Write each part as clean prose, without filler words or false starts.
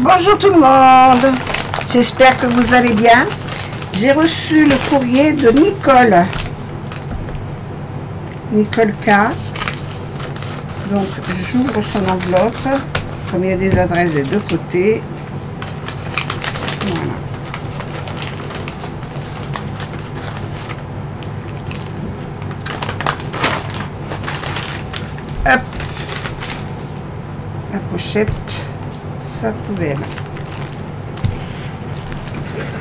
Bonjour tout le monde, j'espère que vous allez bien. J'ai reçu le courrier de Nicole K. Donc j'ouvre son enveloppe, comme il y a des adresses des deux côtés. Voilà. Hop, la pochette, sa poubelle.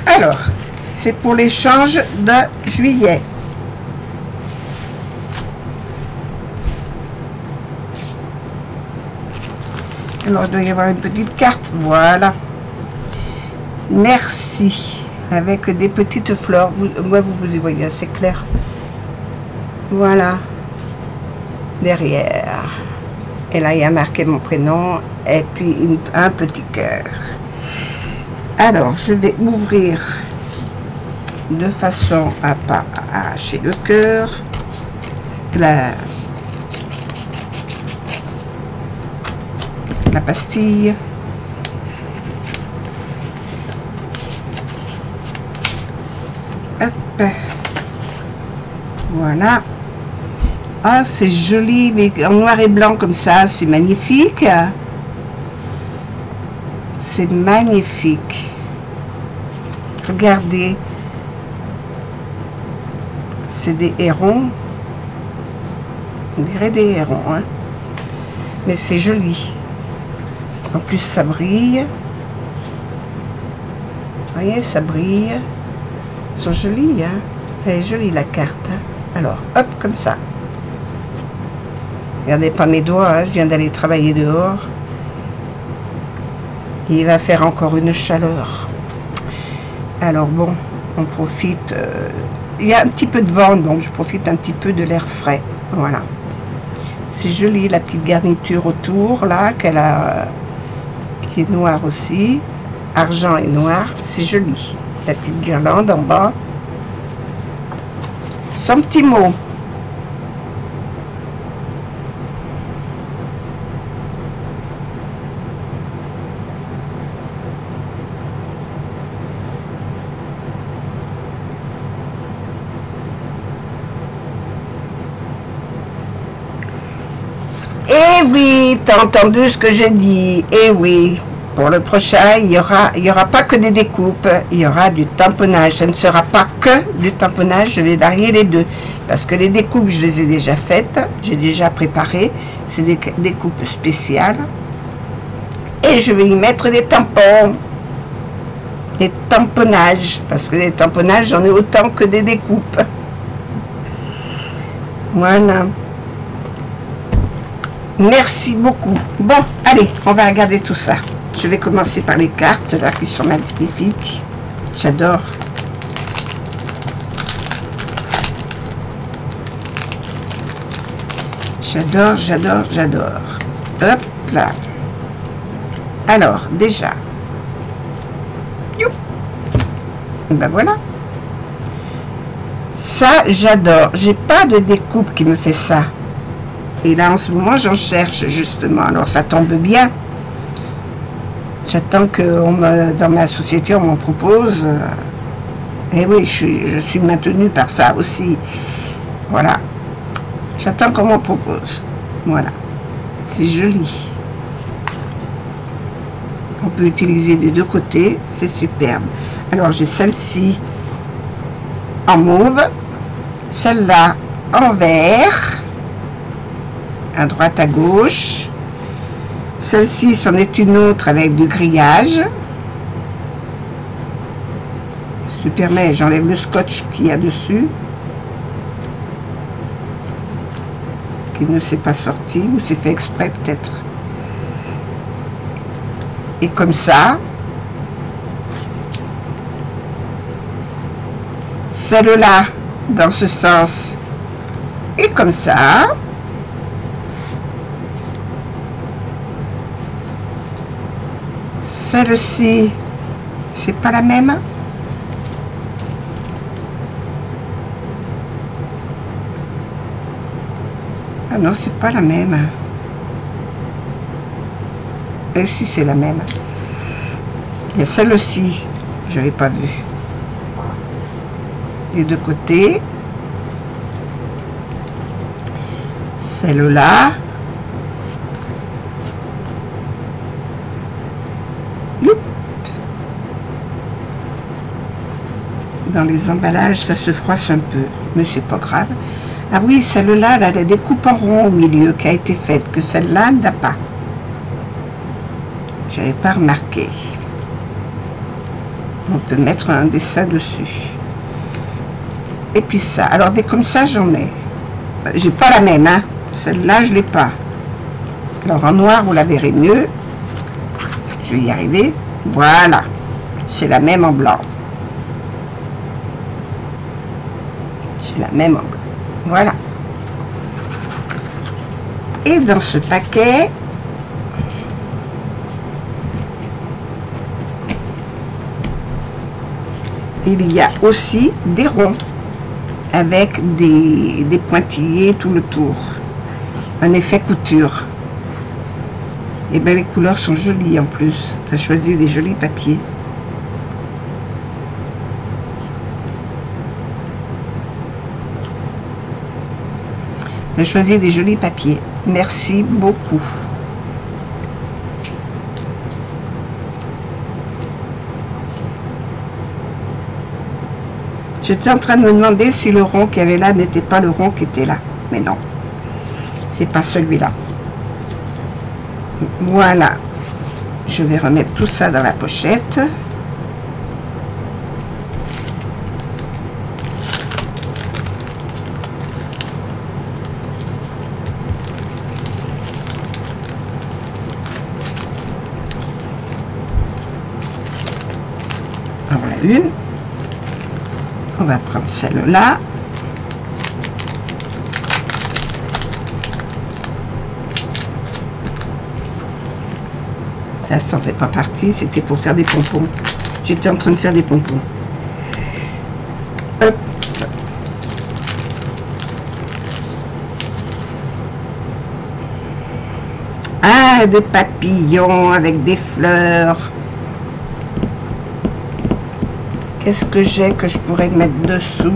Alors, c'est pour l'échange de juillet. Alors, il doit y avoir une petite carte, voilà. Merci, avec des petites fleurs. Moi, vous y voyez, c'est clair. Voilà. Derrière. Et là, il y a marqué mon prénom et puis un petit cœur. Alors, je vais ouvrir de façon à pas arracher le cœur. La pastille. Hop. Voilà. Ah, c'est joli, mais en noir et blanc comme ça, c'est magnifique. C'est magnifique. Regardez. C'est des hérons. On dirait des hérons, hein. Mais c'est joli. En plus, ça brille. Vous voyez, ça brille. Ils sont jolis, hein. Elle est jolie, la carte. Hein. Alors, hop, comme ça. Regardez pas mes doigts, hein, je viens d'aller travailler dehors. Il va faire encore une chaleur. Alors bon, on profite. Il y a un petit peu de vent, donc je profite un petit peu de l'air frais. Voilà. C'est joli, la petite garniture autour, là, qu'elle a, qui est noire aussi. Argent et noir, c'est joli. La petite guirlande en bas. Son petit mot. Eh oui, t'as entendu ce que j'ai dit. Eh oui, pour le prochain, il y aura pas que des découpes, il y aura du tamponnage. Ça ne sera pas que du tamponnage, je vais varier les deux. Parce que les découpes, je les ai déjà faites, j'ai déjà préparé. C'est des découpes spéciales. Et je vais y mettre des tampons. Des tamponnages. Parce que les tamponnages, j'en ai autant que des découpes. Voilà. Merci beaucoup. Bon, allez, on va regarder tout ça. Je vais commencer par les cartes, là, qui sont magnifiques. J'adore. J'adore, j'adore, j'adore. Hop là. Alors, déjà. Youp. Ben voilà. Ça, j'adore. J'ai pas de découpe qui me fait ça. Et là, en ce moment, j'en cherche, justement. Alors, ça tombe bien. J'attends que dans ma société, on m'en propose. Et oui, je suis maintenue par ça aussi. Voilà. J'attends qu'on m'en propose. Voilà. C'est joli. On peut utiliser des deux côtés. C'est superbe. Alors, j'ai celle-ci en mauve. Celle-là en vert. À droite, à gauche. Celle-ci, c'en est une autre avec du grillage. Super, mais j'enlève le scotch qu'il y a dessus. Qui ne s'est pas sorti, ou c'est fait exprès peut-être. Et comme ça. Celle-là, dans ce sens. Et comme ça. Celle-ci, c'est pas la même. Ah non, c'est pas la même. Et si c'est la même. Il y a celle-ci, je n'avais pas vu. Les deux côtés. Celle-là. Dans les emballages, ça se froisse un peu, mais c'est pas grave. Ah oui, celle-là, elle a des coupes en rond au milieu qui a été faite, que celle-là n'a pas. J'avais pas remarqué. On peut mettre un dessin dessus. Et puis ça. Alors des comme ça, j'en ai. J'ai pas la même, hein. Celle-là, je l'ai pas. Alors en noir, vous la verrez mieux. Je vais y arriver. Voilà. C'est la même en blanc. C'est la même en blanc. Voilà. Et dans ce paquet, il y a aussi des ronds avec des pointillés tout le tour. Un effet couture. Et bien les couleurs sont jolies en plus. Tu as choisi des jolis papiers. Tu as choisi des jolis papiers. Merci beaucoup. J'étais en train de me demander si le rond qu'il y avait là n'était pas le rond qui était là. Mais non, c'est pas celui-là. Voilà. Je vais remettre tout ça dans la pochette. Voilà une. On va prendre celle-là. Ça s'en fait pas partie, c'était pour faire des pompons. J'étais en train de faire des pompons. Hop. Ah, des papillons avec des fleurs. Qu'est-ce que j'ai que je pourrais mettre dessous?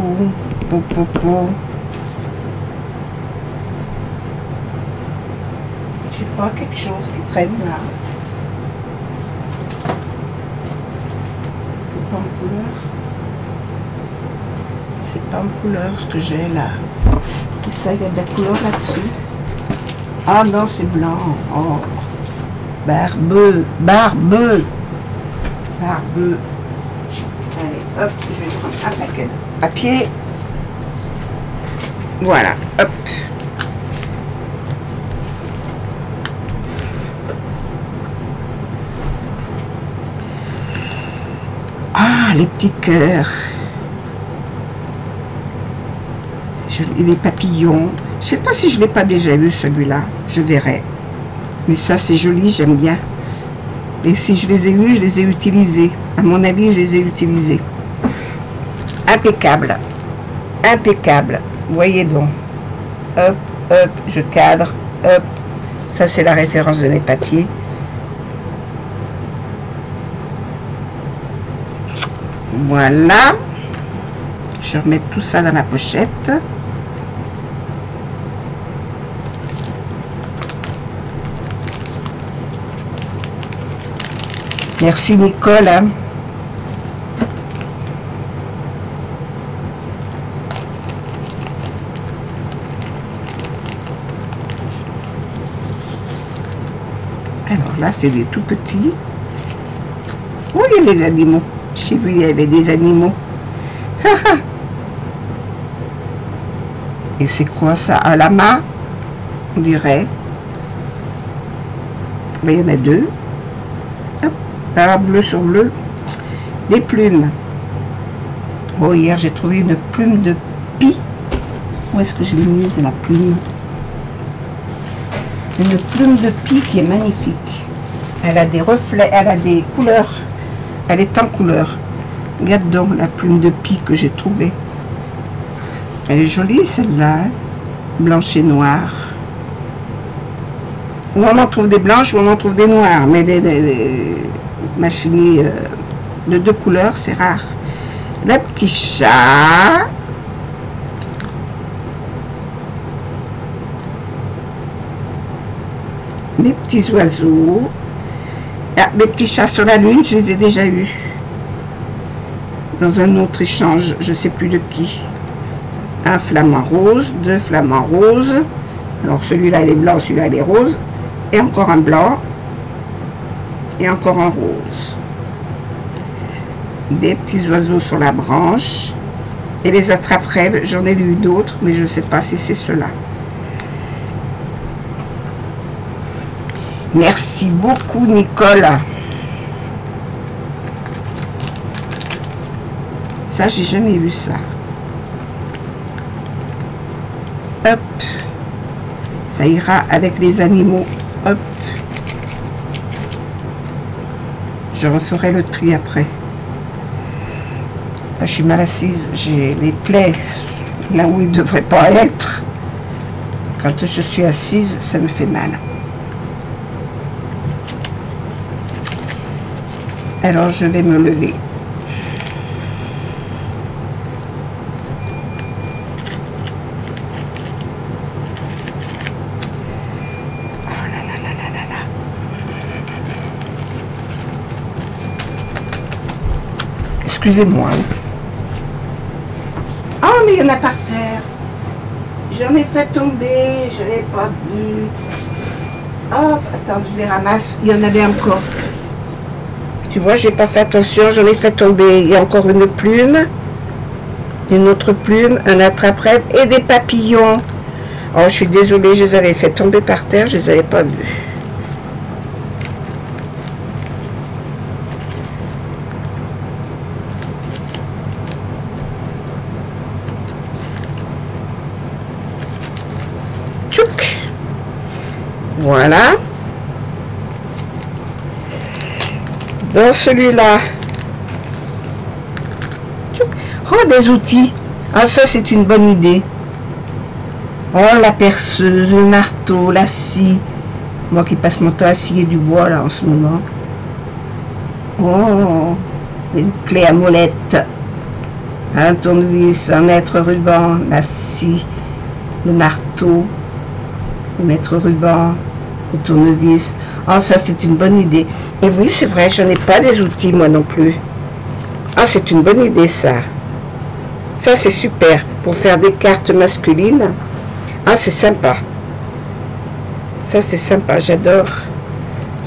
Popopo. Je sais pas, quelque chose qui traîne là. C'est pas en couleur. C'est pas en couleur ce que j'ai là. Tout ça, il y a de la couleur là-dessus. Ah non, c'est blanc. Oh. Barbeux, barbeux, barbeux. Allez, hop, je vais prendre un paquet de papier. Voilà, hop. Ah, les petits cœurs. Les papillons. Je sais pas si je l'ai pas déjà vu celui-là. Je verrai. Mais ça, c'est joli, j'aime bien. Et si je les ai eus, je les ai utilisés. À mon avis, je les ai utilisés. Impeccable. Impeccable. Voyez donc. Hop, hop, je cadre. Hop. Ça, c'est la référence de mes papiers. Voilà. Je remets tout ça dans la pochette. Merci Nicole. Hein. Alors là, c'est des tout petits. Oh, il y a des animaux. Chez lui, il y avait des animaux. Et c'est quoi ça? Un lama, on dirait. Mais il y en a deux. Hop, alors bleu sur bleu. Des plumes. Oh, hier, j'ai trouvé une plume de pie. Où est-ce que je l'ai mise, la plume? Une plume de pie qui est magnifique. Elle a des reflets, elle a des couleurs. Elle est en couleur. Regarde donc la plume de pie que j'ai trouvée. Elle est jolie celle-là. Hein? Blanche et noire. Ou on en trouve des blanches ou on en trouve des noires. Mais machiner de 2 couleurs, c'est rare. Le petit chat. Les petits oiseaux. Ah, les petits chats sur la lune, je les ai déjà eus. Dans un autre échange, je ne sais plus de qui. Un flamant rose, 2 flamants roses. Alors celui-là il est blanc, celui-là il est rose. Et encore un blanc. Et encore un rose. Des petits oiseaux sur la branche. Et les attrape-rêves, j'en ai lu d'autres, mais je ne sais pas si c'est ceux-là. Merci beaucoup, Nicole. Ça, j'ai jamais vu ça. Hop. Ça ira avec les animaux. Hop. Je referai le tri après. Là, je suis mal assise. J'ai les plaies là où ils ne devraient pas être. Quand je suis assise, ça me fait mal. Alors, je vais me lever. Excusez-moi. Oh, mais il y en a par terre. J'en ai fait tomber, je n'avais pas vu. Hop, attends, je les ramasse. Il y en avait encore. Tu vois, j'ai pas fait attention, j'en ai fait tomber. Il y a encore une plume, une autre plume, un attrape-rêve et des papillons. Oh, je suis désolée, je les avais fait tomber par terre, je les avais pas vus. Tchouk. Voilà. Dans celui-là, oh, des outils. Ah, ça, c'est une bonne idée. Oh, la perceuse, le marteau, la scie. Moi qui passe mon temps à scier du bois, là, en ce moment. Oh, une clé à molette. Un tournevis, un mètre ruban, la scie, le marteau, le mètre ruban, le tournevis. Ah, ça, c'est une bonne idée. Et oui, c'est vrai, je n'ai pas des outils, moi non plus. Ah, c'est une bonne idée, ça. Ça, c'est super. Pour faire des cartes masculines. Ah, c'est sympa. Ça, c'est sympa. J'adore.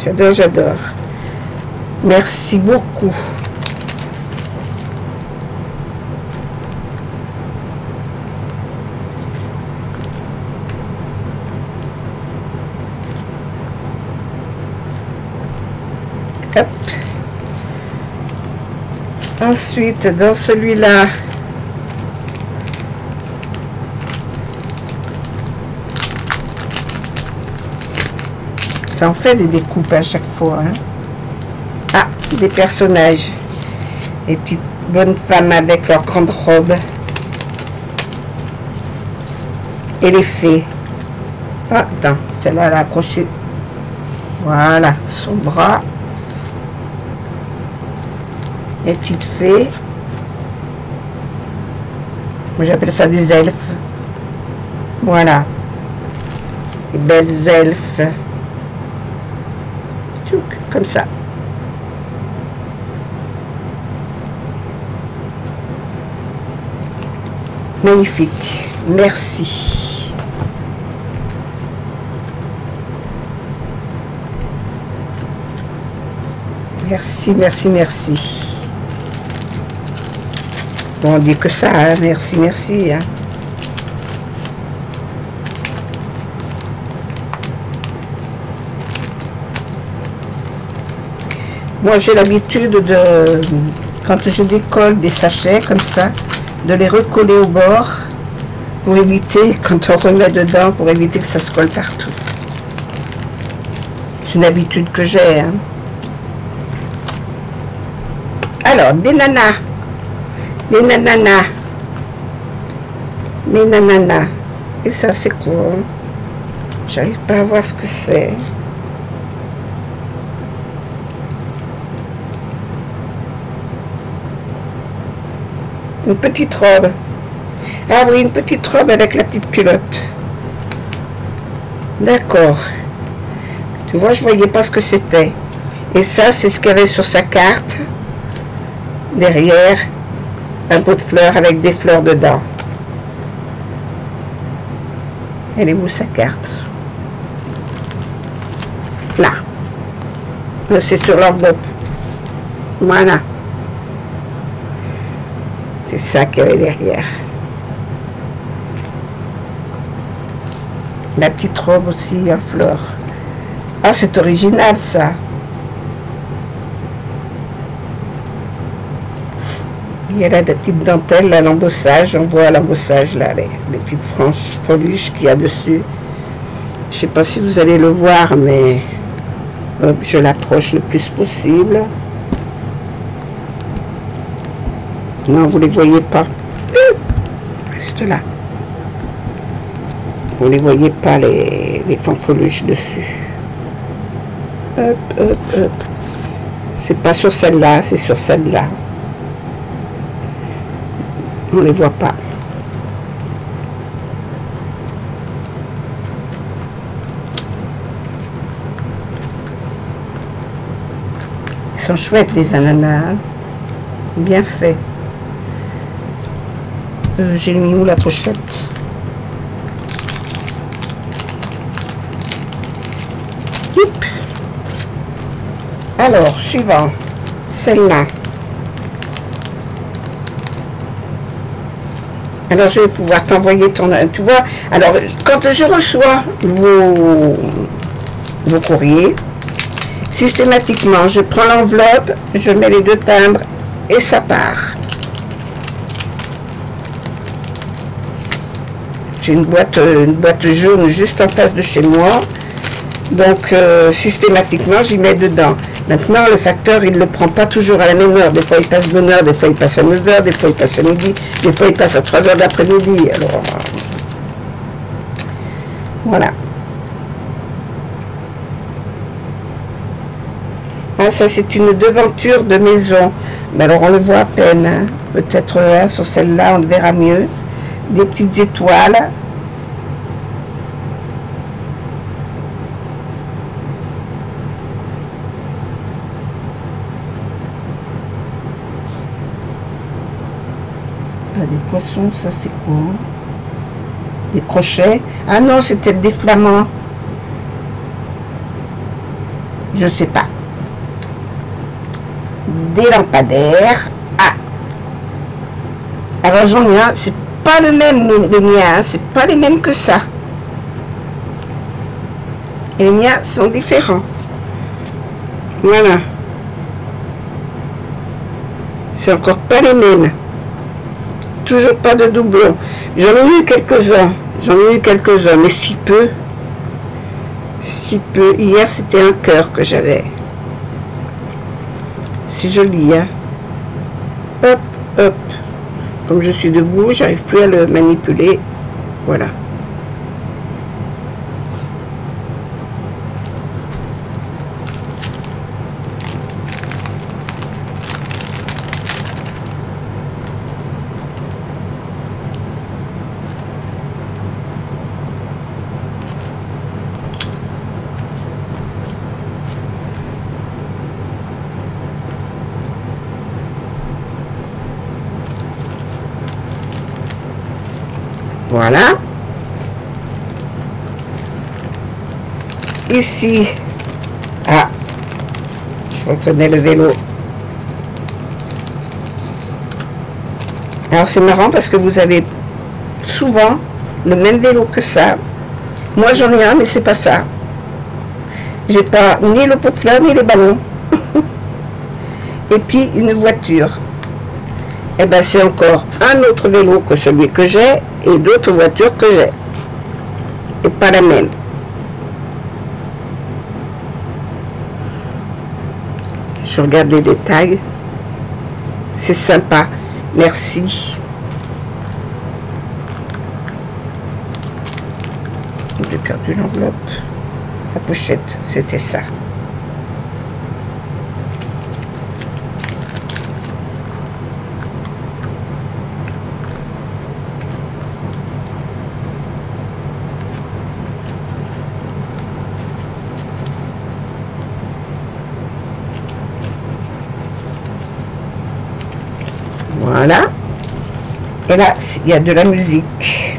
J'adore, j'adore. Merci beaucoup. Hop. Ensuite, dans celui-là, ça en fait des découpes à chaque fois. Hein. Ah, des personnages. Les petites bonnes femmes avec leurs grandes robes. Et les fées. Ah, attends, celle-là, elle a accroché. Voilà, son bras. Les petites fées. Moi j'appelle ça des elfes. Voilà. Les belles elfes. Tchouk, comme ça. Magnifique. Merci. Merci, merci, merci. Bon, on dit que ça, hein. Merci, merci. Hein. Moi, j'ai l'habitude de, quand je décolle des sachets comme ça, de les recoller au bord pour éviter, quand on remet dedans, pour éviter que ça se colle partout. C'est une habitude que j'ai. Hein. Alors, des nanas. Les nananas. Les nananas. Et ça, c'est quoi? J'arrive pas à voir ce que c'est. Une petite robe. Ah oui, une petite robe avec la petite culotte. D'accord. Tu vois, je voyais pas ce que c'était. Et ça, c'est ce qu'il y avait sur sa carte. Derrière, un pot de fleurs avec des fleurs dedans. Elle est où sa carte? Là. C'est sur l'enveloppe. Voilà. C'est ça qu'il y avait derrière. La petite robe aussi en fleurs. Ah, c'est original ça. Il y a là des petites dentelles, là, l'embossage. On voit l'embossage là, les petites franges freluches qu'il y a dessus. Je sais pas si vous allez le voir, mais hop, je l'approche le plus possible. Non, vous les voyez pas. Reste là. Vous ne les voyez pas, les fanfreluches dessus. Hop, hop, hop. C'est pas sur celle-là, c'est sur celle-là. On ne les voit pas. Ils sont chouettes, les ananas. Hein. Bien fait. J'ai mis où la pochette? Alors, suivant, celle-là. Alors, je vais pouvoir t'envoyer ton... Tu vois, alors, quand je reçois vos courriers, systématiquement, je prends l'enveloppe, je mets les deux timbres et ça part. J'ai une boîte jaune juste en face de chez moi. Donc, systématiquement, j'y mets dedans. Maintenant, le facteur, il ne le prend pas toujours à la même heure. Des fois, il passe bonne heure, des fois, il passe à 9 heures, des fois, il passe à midi, des fois, il passe à 3 heures d'après-midi. Alors, voilà. Ah, ça, c'est une devanture de maison. Mais alors, on le voit à peine. Hein. Peut-être sur celle-là, on le verra mieux. Des petites étoiles. Des poissons, ça c'est quoi? Des crochets? Ah non, c'est peut-être des flamants. Je sais pas. Des lampadaires. Ah. Alors j'en ai un, c'est pas le même, les miens, hein, c'est pas les mêmes que ça. Et les miens sont différents. Voilà. C'est encore pas les mêmes. Toujours pas de doublons. J'en ai eu quelques-uns. Mais si peu. Si peu. Hier, c'était un cœur que j'avais. C'est joli, hein. Hop, hop. Comme je suis debout, j'arrive plus à le manipuler. Voilà. Voilà. Ici, ah, je reconnais le vélo. Alors c'est marrant parce que vous avez souvent le même vélo que ça. Moi j'en ai un, mais c'est pas ça. J'ai pas ni le pot de fleurs ni les ballons. Et puis une voiture. Et ben c'est encore un autre vélo que celui que j'ai et d'autres voitures que j'ai. Et pas la même. Je regarde les détails. C'est sympa. Merci. J'ai perdu l'enveloppe. La pochette, c'était ça. Voilà. Et là, il y a de la musique.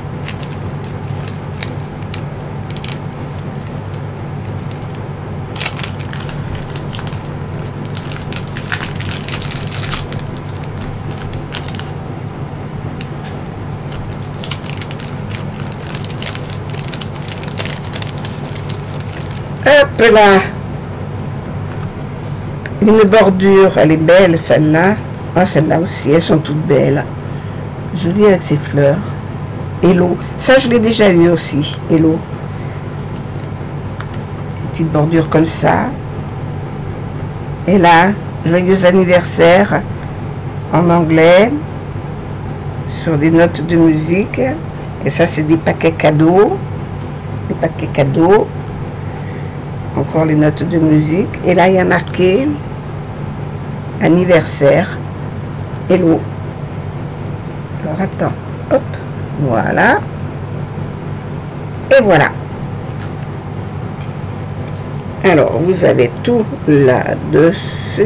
Hop là. Une bordure, elle est belle celle-là. Ah, celle-là aussi, elles sont toutes belles. Jolie avec ses fleurs. Hello. Ça, je l'ai déjà eu aussi. Hello. Une petite bordure comme ça. Et là, joyeux anniversaire en anglais. Sur des notes de musique. Et ça, c'est des paquets cadeaux. Des paquets cadeaux. Encore les notes de musique. Et là, il y a marqué anniversaire. Hello. Alors, attends. Hop. Voilà. Et voilà. Alors, vous avez tout là-dessus.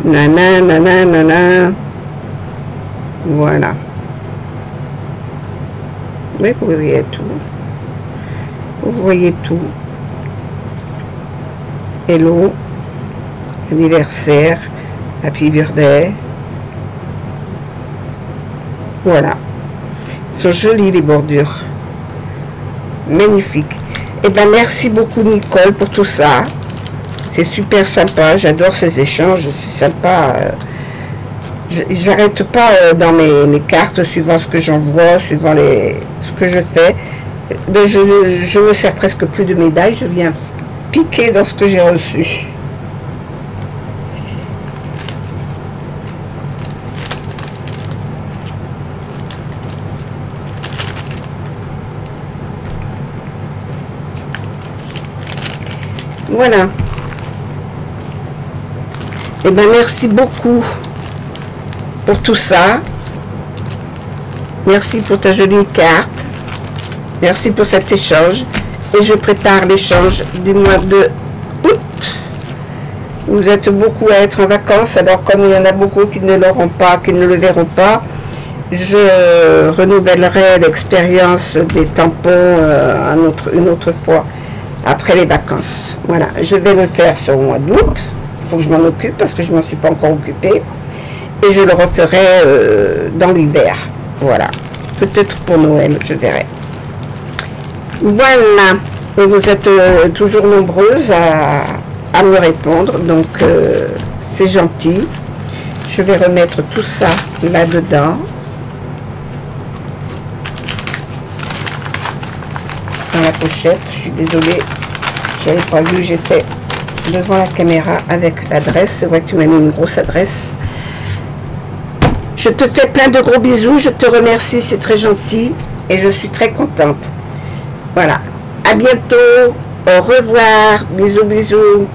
Nana, nana, nana. Voilà. Oui, vous voyez tout. Vous voyez tout. Hello. Anniversaire. Happy birthday. Voilà. Ils sont jolies les bordures. Magnifiques. Et ben merci beaucoup Nicole pour tout ça. C'est super sympa. J'adore ces échanges. C'est sympa. J'arrête pas dans mes cartes suivant ce que j'envoie, suivant ce que je fais. Je me sers presque plus de médailles. Je viens piquer dans ce que j'ai reçu. Voilà. Et ben merci beaucoup pour tout ça. Merci pour ta jolie carte. Merci pour cet échange. Et je prépare l'échange du mois de août. Vous êtes beaucoup à être en vacances. Alors comme il y en a beaucoup qui ne l'auront pas, qui ne le verront pas, je renouvellerai l'expérience des tampons une autre fois. Après les vacances. Voilà, je vais le faire sur le mois d'août. Il faut que je m'en occupe parce que je ne m'en suis pas encore occupée. Et je le referai dans l'hiver. Voilà. Peut-être pour Noël, je verrai. Voilà. Et vous êtes toujours nombreuses à me répondre. Donc, c'est gentil. Je vais remettre tout ça là-dedans. Dans la pochette, je suis désolée, j'avais pas vu, j'étais devant la caméra avec l'adresse. C'est vrai que tu m'as mis une grosse adresse. Je te fais plein de gros bisous, je te remercie, c'est très gentil et je suis très contente. Voilà, à bientôt, au revoir, bisous bisous.